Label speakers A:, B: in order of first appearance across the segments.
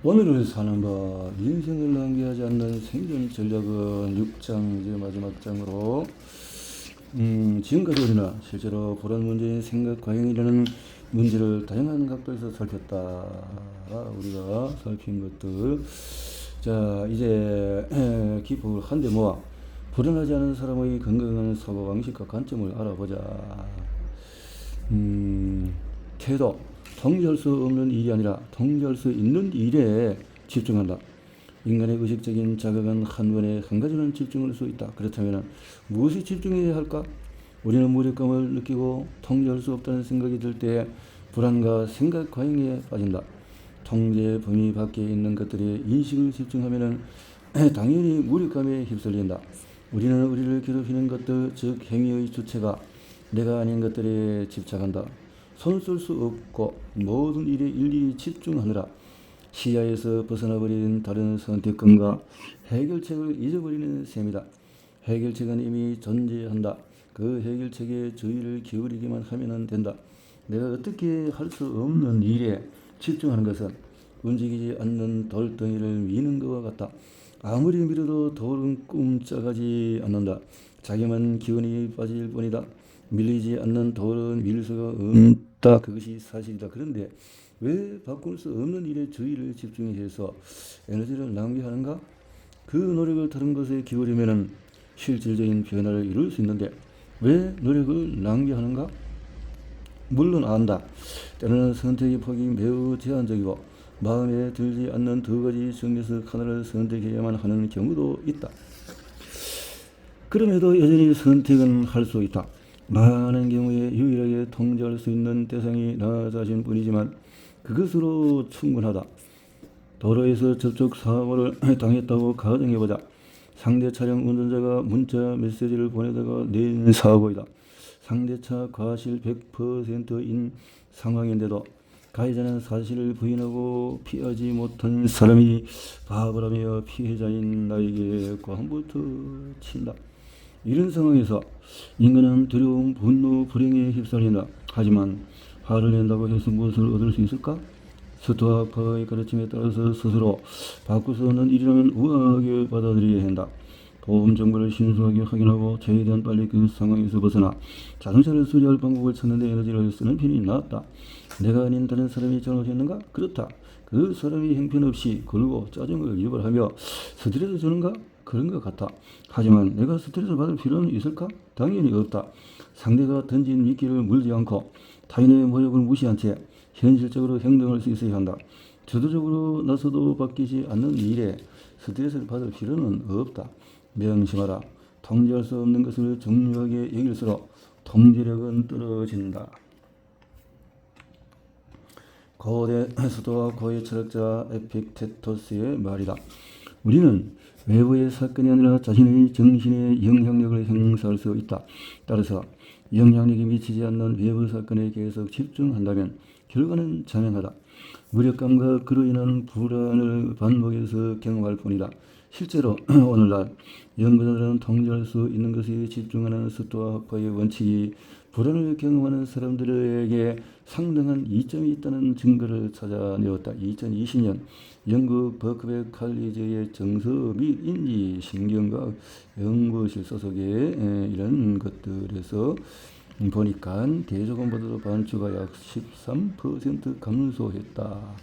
A: 오늘을 사는 법, 인생을 낭비하지 않는 생존 전략은 6장 이제 마지막 장으로 지금까지 우리는 실제로 불안 문제인 생각 과잉이라는 문제를 다양한 각도에서 살폈다. 우리가 살핀 것들. 자, 이제 기법을 한데 모아 불안하지 않은 사람의 건강한 사고방식과 관점을 알아보자. 태도, 통제할 수 없는 일이 아니라 통제할 수 있는 일에 집중한다. 인간의 의식적인 자극은 한 번에 한 가지만 집중할 수 있다. 그렇다면 무엇에 집중해야 할까? 우리는 무력감을 느끼고 통제할 수 없다는 생각이 들 때 불안과 생각 과잉에 빠진다. 통제 범위 밖에 있는 것들에 인식을 집중하면 당연히 무력감에 휩쓸린다. 우리는 우리를 괴롭히는 것들, 즉 행위의 주체가 내가 아닌 것들에 집착한다. 손 쓸 수 없고 모든 일에 일일이 집중하느라 시야에서 벗어나버린 다른 선택권과 해결책을 잊어버리는 셈이다. 해결책은 이미 존재한다. 그 해결책에 주의를 기울이기만 하면 된다. 내가 어떻게 할 수 없는 일에 집중하는 것은 움직이지 않는 돌덩이를 미는 것과 같다. 아무리 밀어도 돌은 꼼짝하지 않는다. 자기만 기운이 빠질 뿐이다. 밀리지 않는 돌은 밀 수가 없다. 그것이 사실이다. 그런데 왜 바꿀 수 없는 일에 주의를 집중해서 에너지를 낭비하는가? 그 노력을 다른 것에 기울이면 실질적인 변화를 이룰 수 있는데 왜 노력을 낭비하는가? 물론 안다. 때로는 선택의 폭이 매우 제한적이고 마음에 들지 않는 두 가지 중에서 하나를 선택해야만 하는 경우도 있다. 그럼에도 여전히 선택은 할 수 있다. 많은 경우에 유일하게 통제할 수 있는 대상이 나 자신뿐이지만 그것으로 충분하다. 도로에서 접촉 사고를 당했다고 가정해보자. 상대 차량 운전자가 문자 메시지를 보내다가 낸 사고이다. 상대차 과실 100%인 상황인데도 가해자는 사실을 부인하고 피하지 못한 사람이 바보라며 피해자인 나에게 꽝부터 친다. 이런 상황에서 인간은 두려움, 분노, 불행에 휩쓸린다. 하지만 화를 낸다고 해서 무엇을 얻을 수 있을까? 스토아 과의 가르침에 따라서 스스로 바꿀 수 없는 일이라면 우아하게 받아들여야 한다. 보험 정보를 신속하게 확인하고 최대한 빨리 그 상황에서 벗어나 자동차를 수리할 방법을 찾는 데 에너지를 쓰는 편이 낫다. 내가 아닌 다른 사람이 잘못했는가? 그렇다. 그 사람이 형편없이 걸고 짜증을 유발하며 스트레스 주는가? 그런 것 같아. 하지만 내가 스트레스 받을 필요는 있을까? 당연히 없다. 상대가 던진 미끼를 물지 않고 타인의 모욕을 무시한 채 현실적으로 행동할 수 있어야 한다. 주도적으로 나서도 바뀌지 않는 일에 스트레스를 받을 필요는 없다. 명심하라. 통제할 수 없는 것을 중요하게 여길수록 통제력은 떨어진다. 고대 스토아 고의 철학자 에픽테토스의 말이다. 우리는 외부의 사건이 아니라 자신의 정신의 영향력을 행사할 수 있다. 따라서 영향력이 미치지 않는 외부 사건에 계속 집중한다면 결과는 자명하다. 무력감과 그로 인한 불안을 반복해서 경험할 뿐이다. 실제로 오늘날 연구자들은 통제할 수 있는 것에 집중하는 스토아과의 원칙이 불안을 경험하는 사람들에게 상당한 이점이 있다는 증거를 찾아내었다. 2020년 영국 버크베 칼리지의 정서 및 인지 신경과학 연구실 소속의 이런 것들에서 보니까 대조건보다도 반추가 약 13% 감소했다.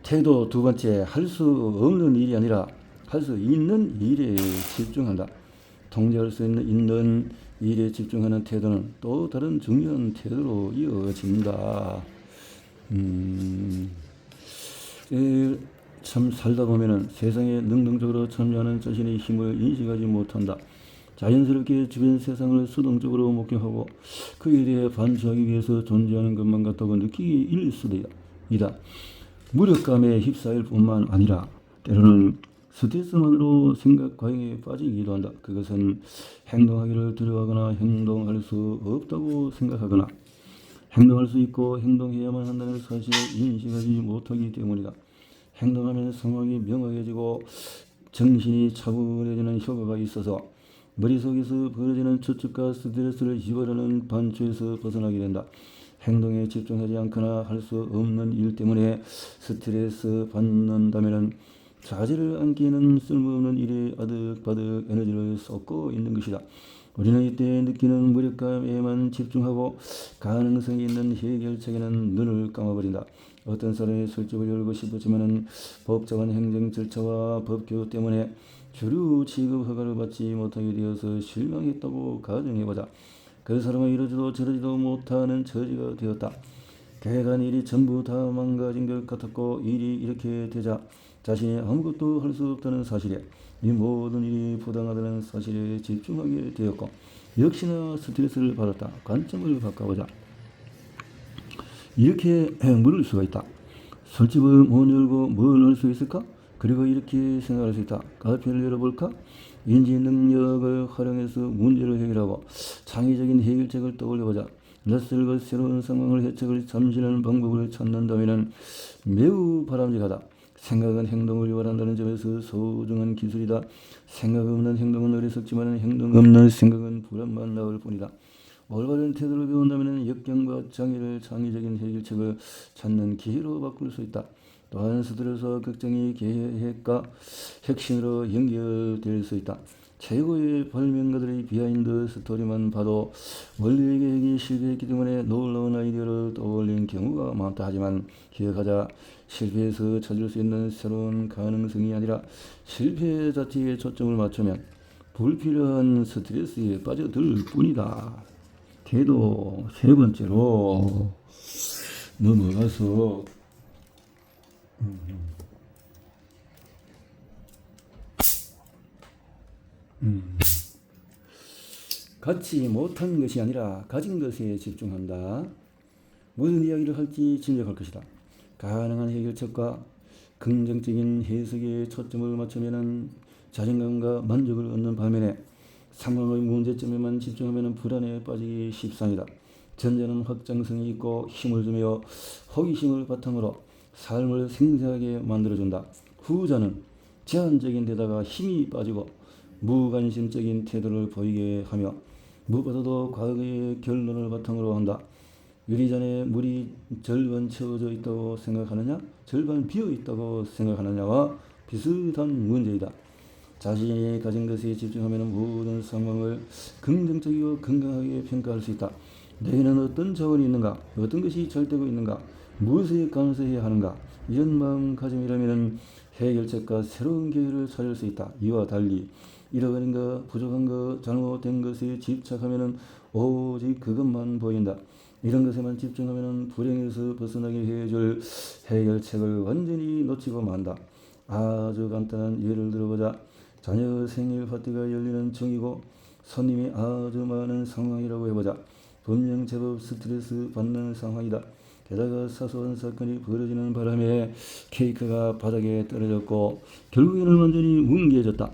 A: 태도 두 번째, 할 수 없는 일이 아니라 할 수 있는 일에 집중한다. 통제할 수 있는 일에 집중하는 태도는 또 다른 중요한 태도로 이어진다. 참 살다 보면은 세상에 능동적으로 참여하는 자신의 힘을 인식하지 못한다. 자연스럽게 주변 세상을 수동적으로 목격하고 그에 대해 반주하기 위해서 존재하는 것만 같다고 느끼기 일수이다. 무력감에 휩싸일 뿐만 아니라 때로는 스트레스만으로 생각 과잉에 빠지기도 한다. 그것은 행동하기를 두려워하거나 행동할 수 없다고 생각하거나 행동할 수 있고 행동해야만 한다는 사실을 인식하지 못하기 때문이다. 행동하면 상황이 명확해지고 정신이 차분해지는 효과가 있어서 머릿속에서 벌어지는 추측과 스트레스를 유발하는 반추에서 벗어나게 된다. 행동에 집중하지 않거나 할 수 없는 일 때문에 스트레스 받는다면 자질을 안기는 쓸모없는 일에 아득바득 에너지를 쏟고 있는 것이다. 우리는 이때 느끼는 무력감에만 집중하고 가능성이 있는 해결책에는 눈을 감아버린다. 어떤 사람이 술집을 열고 싶었지만 복잡한 행정 절차와 법규 때문에 주류 취급 허가를 받지 못하게 되어서 실망했다고 가정해보자. 그 사람은 이러지도 저러지도 못하는 처지가 되었다. 계획한 일이 전부 다 망가진 것 같았고 일이 이렇게 되자 자신이 아무것도 할 수 없다는 사실에 이 모든 일이 부당하다는 사실에 집중하게 되었고 역시나 스트레스를 받았다. 관점을 바꿔보자. 이렇게 물을 수가 있다. 술집을 못 열고 뭘 할 수 있을까? 그리고 이렇게 생각할 수 있다. 카페를 열어볼까? 인지 능력을 활용해서 문제를 해결하고 창의적인 해결책을 떠올려보자. 낯설고 새로운 상황을 해책을 잠시하는 방법을 찾는다면 매우 바람직하다. 생각은 행동을 유발한다는 점에서 소중한 기술이다. 생각 없는 행동은 어리석지만 행동 없는 생각은 불안만 낳을 뿐이다. 올바른 태도를 배운다면 역경과 장애를 창의적인 해결책을 찾는 기회로 바꿀 수 있다. 또한 스트레스와 걱정이 계획과 혁신으로 연결될 수 있다. 최고의 발명가들의 비하인드 스토리만 봐도 원래 계획이 실패했기 때문에 놀라운 아이디어를 떠올린 경우가 많다. 하지만 기억하자. 실패에서 찾을 수 있는 새로운 가능성이 아니라 실패 자체에 초점을 맞추면 불필요한 스트레스에 빠져들 뿐이다. 태도 세 번째로 넘어가서 갖지 못한 것이 아니라 가진 것에 집중한다. 무슨 이야기를 할지 짐작할 것이다. 가능한 해결책과 긍정적인 해석에 초점을 맞추면 자신감과 만족을 얻는 반면에 상황의 문제점에만 집중하면 불안에 빠지기 십상이다. 전자는 확장성이 있고 힘을 주며 호기심을 바탕으로 삶을 생생하게 만들어준다. 후자는 제한적인 데다가 힘이 빠지고 무관심적인 태도를 보이게 하며 무엇보다도 과거의 결론을 바탕으로 한다. 유리잔에 물이 절반 채워져 있다고 생각하느냐 절반 비어 있다고 생각하느냐와 비슷한 문제이다. 자신이 가진 것에 집중하면 모든 상황을 긍정적이고 건강하게 평가할 수 있다. 내게는 어떤 자원이 있는가, 어떤 것이 잘 되고 있는가, 무엇에 감사해야 하는가, 이런 마음가짐이라면 해결책과 새로운 기회를 찾을 수 있다. 이와 달리 잃어버린 것, 부족한 것, 잘못된 것에 집착하면 오직 그것만 보인다. 이런 것에만 집중하면 불행에서 벗어나게 해줄 해결책을 완전히 놓치고 만다. 아주 간단한 예를 들어보자. 자녀 생일 파티가 열리는 중이고 손님이 아주 많은 상황이라고 해보자. 분명 제법 스트레스 받는 상황이다. 게다가 사소한 사건이 벌어지는 바람에 케이크가 바닥에 떨어졌고 결국에는 완전히 뭉개졌다.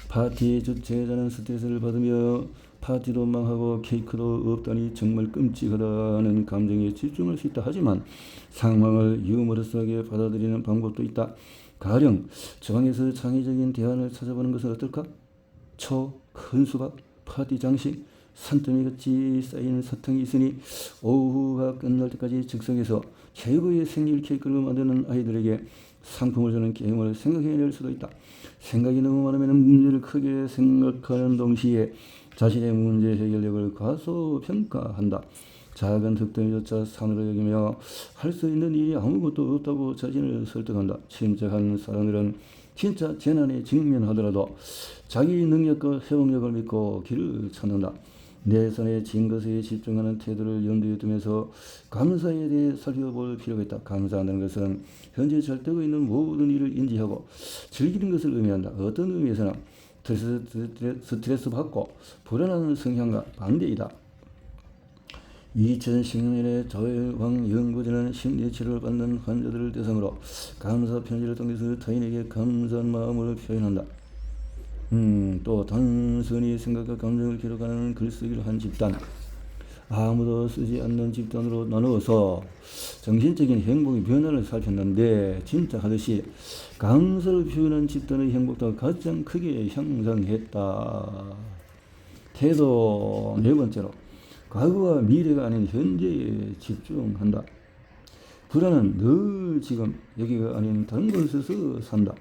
A: 파티 주최자는 스트레스를 받으며 파티도 망하고 케이크도 없다니 정말 끔찍하다는 감정에 집중할 수 있다. 하지만 상황을 유머러스하게 받아들이는 방법도 있다. 가령 주방에서 창의적인 대안을 찾아보는 것은 어떨까? 큰 수박, 파티 장식, 산더미같이 쌓인 사탕이 있으니 오후가 끝날 때까지 즉석에서 최고의 생일 케이크를 만드는 아이들에게 상품을 주는 게임을 생각해낼 수도 있다. 생각이 너무 많으면 문제를 크게 생각하는 동시에 자신의 문제 해결력을 과소평가한다. 작은 득점조차 산으로 여기며 할 수 있는 일이 아무것도 없다고 자신을 설득한다. 침착한 사람들은 진짜 재난에 직면하더라도 자기 능력과 회복력을 믿고 길을 찾는다. 내 손에 쥔 것에 집중하는 태도를 염두에 두면서 감사에 대해 살펴볼 필요가 있다. 감사한다는 것은 현재 잘 되고 있는 모든 일을 인지하고 즐기는 것을 의미한다. 어떤 의미에서는 스트레스 받고 불안한 성향과 반대이다. 2016년에 조엘왕 연구진은 심리치료를 받는 환자들을 대상으로 감사 편지를 통해서 타인에게 감사한 마음을 표현한다. 또 단순히 생각과 감정을 기록하는 글쓰기를 한 집단, 아무도 쓰지 않는 집단으로 나누어서 정신적인 행복의 변화를 살폈는데 진짜 하듯이 감사를 표현한 집단의 행복도 가장 크게 향상했다. 태도 네 번째로 과거와 미래가 아닌 현재에 집중한다. 불안은 늘 지금 여기가 아닌 다른 곳에서 산다.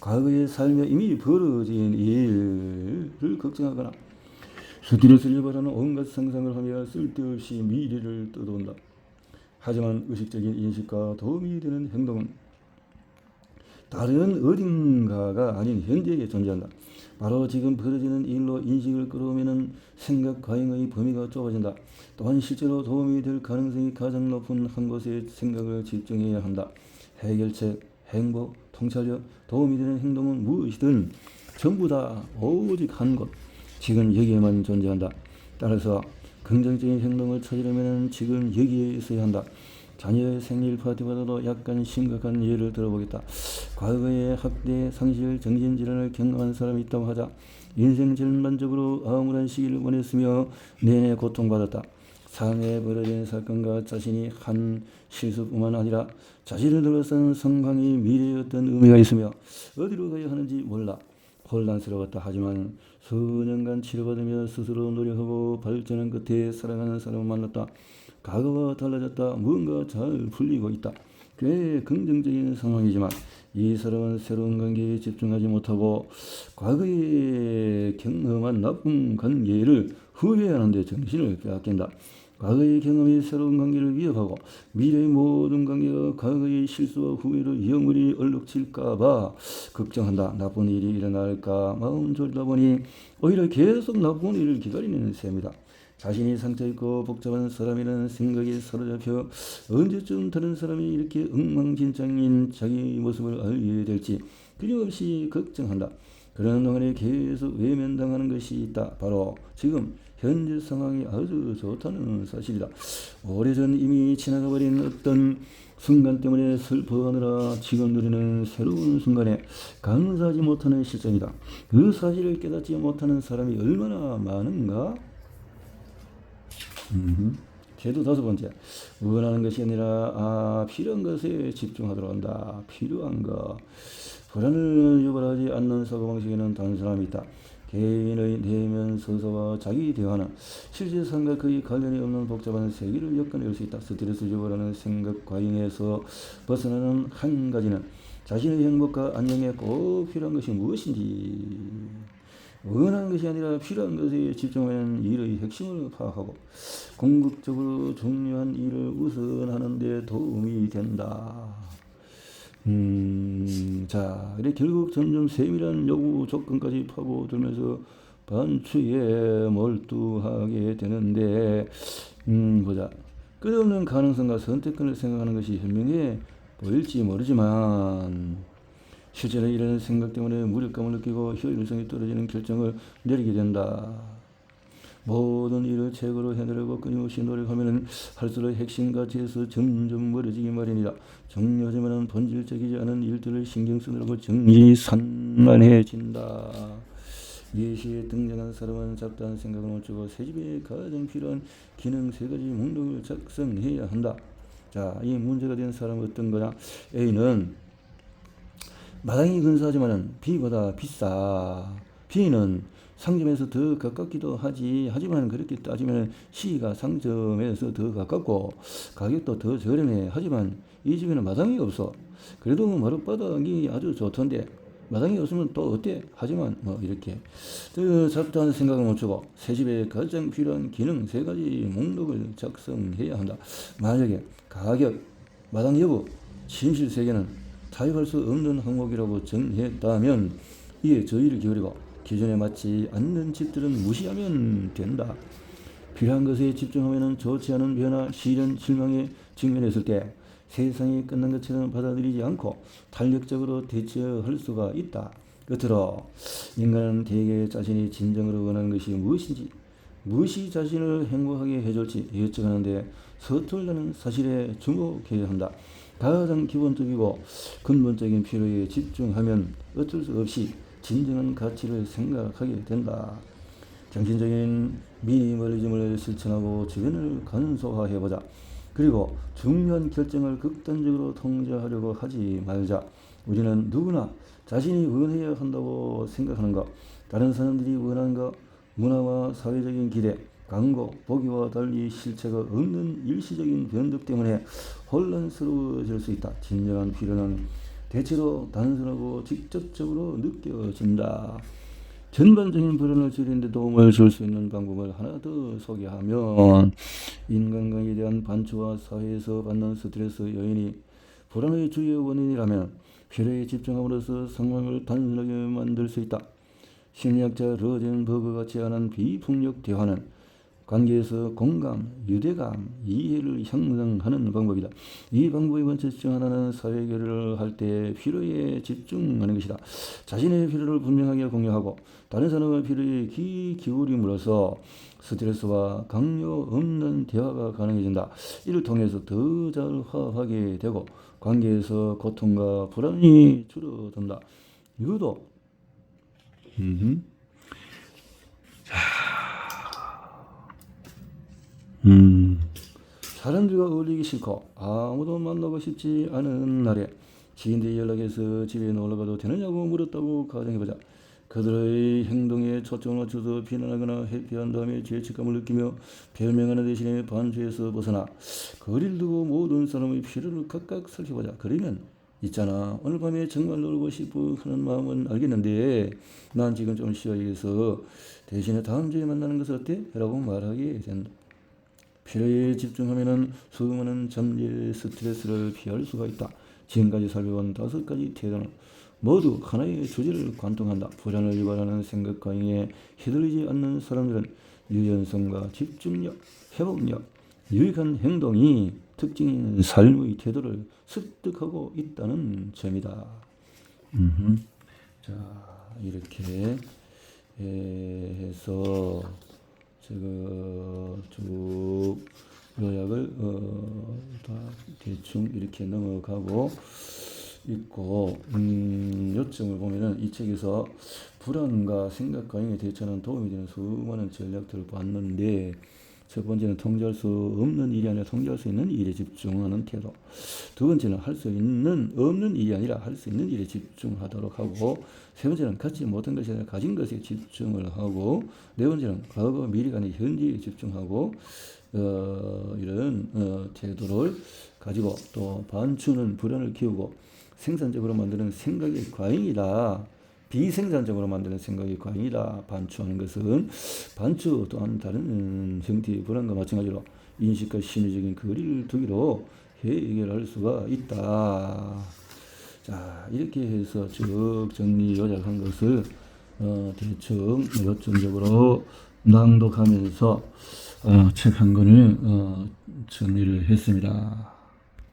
A: 과거의 삶에 이미 벌어진 일을 걱정하거나 스트레스를 바라는 온갖 상상을 하며 쓸데없이 미래를 떠돈다. 하지만 의식적인 인식과 도움이 되는 행동은 다른 어딘가가 아닌 현재에 존재한다. 바로 지금 벌어지는 일로 인식을 끌어오면 생각 과잉의 범위가 좁아진다. 또한 실제로 도움이 될 가능성이 가장 높은 한 곳에 생각을 집중해야 한다. 해결책, 행복, 통찰력, 도움이 되는 행동은 무엇이든 전부 다 오직 한 곳, 지금 여기에만 존재한다. 따라서 긍정적인 행동을 찾으려면 지금 여기에 있어야 한다. 자녀의 생일 파티보다도 약간 심각한 예를 들어보겠다. 과거에 학대, 상실, 정신질환을 경험한 사람이 있다고 하자. 인생 전반적으로 암울한 시기를 보냈으며 내내 고통받았다. 삶에 벌어진 사건과 자신이 한 실수뿐만 아니라 자신을 둘러싼 상황이 미래에 어떤 의미가 있으며 어디로 가야 하는지 몰라 혼란스러웠다. 하지만 수년간 치료받으며 스스로 노력하고 발전한 끝에 사랑하는 사람을 만났다. 과거와 달라졌다. 무언가 잘 풀리고 있다. 꽤 긍정적인 상황이지만 이 사람은 새로운 관계에 집중하지 못하고 과거에 경험한 나쁜 관계를 후회하는 데 정신을 빼앗긴다. 과거의 경험이 새로운 관계를 위협하고 미래의 모든 관계가 과거의 실수와 후회로 영원히 얼룩질까봐 걱정한다. 나쁜 일이 일어날까 마음 졸이다 보니 오히려 계속 나쁜 일을 기다리는 셈이다. 자신이 상처있고 복잡한 사람이라는 생각에 사로잡혀 언제쯤 다른 사람이 이렇게 엉망진창인 자기 모습을 알게 될지 끊임없이 걱정한다. 그러는 동안에 계속 외면당하는 것이 있다. 바로 지금 현재 상황이 아주 좋다는 사실이다. 오래전 이미 지나가버린 어떤 순간 때문에 슬퍼하느라 지금 누리는 새로운 순간에 감사하지 못하는 실정이다. 그 사실을 깨닫지 못하는 사람이 얼마나 많은가? 제도 5번째, 원하는 것이 아니라 필요한 것에 집중하도록 한다. 필요한 것. 불안을 유발하지 않는 사고방식에는 단순함이 있다. 개인의 내면 서서와 자기 대화는 실제 삶과 거의 관련이 없는 복잡한 세계를 엮어낼 수 있다. 스트레스 유발하는 생각 과잉에서 벗어나는 한 가지는 자신의 행복과 안녕에 꼭 필요한 것이 무엇인지, 원하는 것이 아니라 필요한 것에 집중하는 일의 핵심을 파악하고 궁극적으로 중요한 일을 우선하는 데 도움이 된다. 자, 이렇게 결국 점점 세밀한 요구 조건까지 파고들면서 반추에 몰두하게 되는데, 보자. 끝없는 가능성과 선택권을 생각하는 것이 현명해 보일지 모르지만 실제로 이런 생각 때문에 무력감을 느끼고 효율성이 떨어지는 결정을 내리게 된다. 모든 일을 최고로 해내려고 끊임없이 노력하면 할수록 핵심 가치에서 점점 멀어지기 마련이다. 중요하지만 본질적이지 않은 일들을 신경 쓰느라고 정리산만해진다. 예시에 등장한 사람은 잡다한 생각을 멈추고 새집에 가장 필요한 기능 3가지 목록을 작성해야 한다. 자, 이 문제가 된 사람은 어떤 거냐? A는 마당이 근사하지만 B보다 비싸. B는 상점에서 더 가깝기도 하지만 그렇게 따지면 C가 상점에서 더 가깝고 가격도 더 저렴해. 하지만 이 집에는 마당이 없어. 그래도 마룻바닥이 아주 좋던데 마당이 없으면 또 어때? 하지만 이렇게 잡다한 생각을 멈추고 새 집에 가장 필요한 기능 3가지 목록을 작성해야 한다. 만약에 가격, 마당 여부, 침실 세계는 타협할 수 없는 항목이라고 정했다면 이에 주의를 기울이고 기준에 맞지 않는 집들은 무시하면 된다. 필요한 것에 집중하면 좋지 않은 변화, 시련, 실망에 직면했을 때 세상이 끝난 것처럼 받아들이지 않고 탄력적으로 대처할 수가 있다. 끝으로 인간은 대개 자신이 진정으로 원하는 것이 무엇인지, 무엇이 자신을 행복하게 해줄지 예측하는데 서툴다는 사실에 주목해야 한다. 가장 기본적이고 근본적인 필요에 집중하면 어쩔 수 없이 진정한 가치를 생각하게 된다. 정신적인 미니멀리즘을 실천하고 주변을 간소화해보자. 그리고 중요한 결정을 극단적으로 통제하려고 하지 말자. 우리는 누구나 자신이 원해야 한다고 생각하는 것, 다른 사람들이 원하는 것, 문화와 사회적인 기대, 강고, 보기와 달리 실체가 없는 일시적인 변덕 때문에 혼란스러워질 수 있다. 진정한 필요는 대체로 단순하고 직접적으로 느껴진다. 전반적인 불안을 줄이는 데 도움을 줄 수 있는 방법을 하나 더 소개하면, 인간관계에 대한 반추와 사회에서 받는 스트레스 요인이 불안의 주요 원인이라면 필요에 집중함으로써 상황을 단순하게 만들 수 있다. 심리학자 로젠버그가 제안한 비폭력 대화는 관계에서 공감, 유대감, 이해를 형성하는 방법이다. 이 방법의 원칙 중 하나는 사회교류를 할 때 필요에 집중하는 것이다. 자신의 필요를 분명하게 공유하고 다른 사람의 필요에 귀 기울임으로써 스트레스와 강요 없는 대화가 가능해진다. 이를 통해서 더 잘 화합하게 되고 관계에서 고통과 불안이 줄어든다. 이것도 사람들과 어울리기 싫고 아무도 만나고 싶지 않은 날에 지인들이 연락해서 집에 놀러가도 되느냐고 물었다고 가정해보자. 그들의 행동에 초점을 맞춰서 비난하거나 회피한 다음에 죄책감을 느끼며 별명하는 대신에 반주에서 벗어나 거리를 두고 모든 사람의 필요를 각각 살펴보자. 그러면 있잖아, 오늘 밤에 정말 놀고 싶어 하는 마음은 알겠는데 난 지금 좀 쉬어야겠어. 대신에 다음 주에 만나는 것은 어때? 라고 말하게 된다. 필요에 집중하면 수많은 잠재 스트레스를 피할 수가 있다. 지금까지 살펴본 5가지 태도는 모두 하나의 주제를 관통한다. 불안을 유발하는 생각과 행위에 휘둘리지 않는 사람들은 유연성과 집중력, 회복력, 유익한 행동이 특징인 삶의 태도를 습득하고 있다는 점이다. 자, 이렇게 해서 제가 쭉 요약을 다 대충 이렇게 넘어가고 있고, 요점을 보면은 이 책에서 불안과 생각과 행위에 대처하는 도움이 되는 수많은 전략들을 봤는데, 첫 번째는 통제할 수 없는 일이 아니라 통제할 수 있는 일에 집중하는 태도. 두 번째는 할 수 있는 없는 일이 아니라 할 수 있는 일에 집중하도록 하고, 세 번째는 갖지 못한 것이 아니라 가진 것에 집중을 하고, 네 번째는 과거 미래가 아닌 현재에 집중하고, 이런 태도를 가지고, 또 반추는 불안을 키우고 생산적으로 만드는 생각의 과잉이다. 비생산적으로 만드는 생각이 과잉이다. 반추하는 것은 반추 또한 다른 형태의 불안과 마찬가지로 인식과 심리적인 거리를 두기로 해결할 수가 있다. 자, 이렇게 해서 쭉 정리 요약한 것을 대충 요점적으로 낭독하면서 책 한 권을 정리를 했습니다.